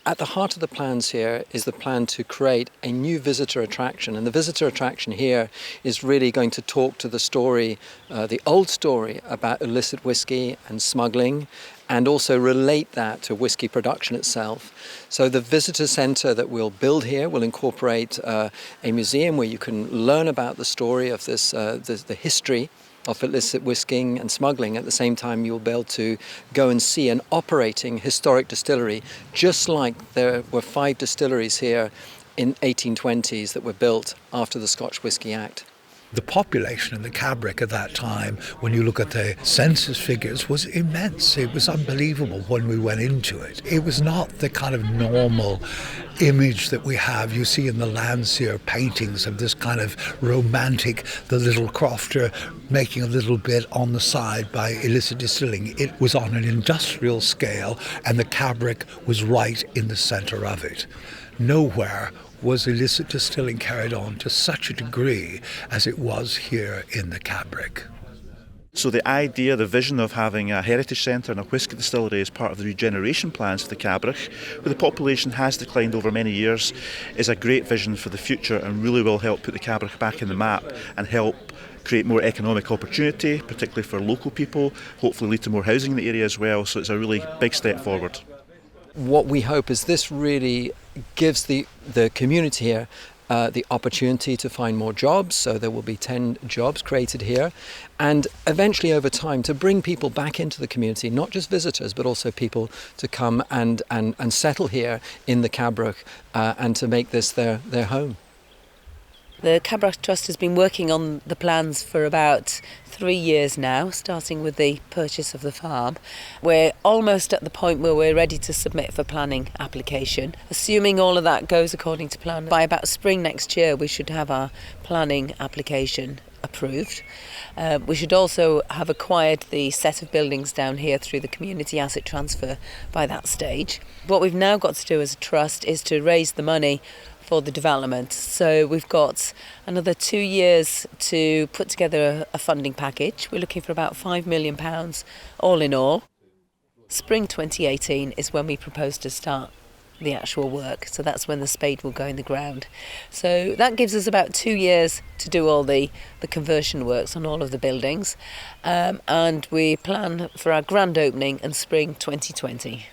At the heart of the plans here is the plan to create a new visitor attraction. And the visitor attraction here is really going to talk to the story, the old story about illicit whisky and smuggling, and also relate that to whisky production itself. So the visitor centre that we'll build here will incorporate a museum where you can learn about the story of this, the history of illicit whisking and smuggling. At the same time, you'll be able to go and see an operating historic distillery, just like there were 5 distilleries here in 1820s that were built after the Scotch Whisky Act. The population in the Cabrach at that time, when you look at the census figures, was immense. It was unbelievable when we went into it. It was not the kind of normal image that we have. You see in the Landseer paintings of this kind of romantic, the little crofter making a little bit on the side by illicit distilling. It was on an industrial scale, and the Cabrach was right in the centre of it. Nowhere was illicit distilling carried on to such a degree as it was here in the Cabrach. So the idea, the vision of having a heritage centre and a whisky distillery as part of the regeneration plans for the Cabrach, where the population has declined over many years, is a great vision for the future and really will help put the Cabrach back in the map and help create more economic opportunity, particularly for local people, hopefully lead to more housing in the area as well, so it's a really big step forward. What we hope is this really gives the community here the opportunity to find more jobs, so there will be 10 jobs created here, and eventually over time to bring people back into the community, not just visitors but also people to come and settle here in the Cabrach and to make this their home. The Cabrach Trust has been working on the plans for about 3 years now, starting with the purchase of the farm. We're almost at the point where we're ready to submit for planning application. Assuming all of that goes according to plan, by about spring next year we should have our planning application approved. We should also have acquired the set of buildings down here through the community asset transfer by that stage. What we've now got to do as a trust is to raise the money for the development. So we've got another 2 years to put together a funding package. We're looking for about £5 million all in all. Spring 2018 is when we propose to start the actual work. So that's when the spade will go in the ground. So that gives us about 2 years to do all the conversion works on all of the buildings. And we plan for our grand opening in spring 2020.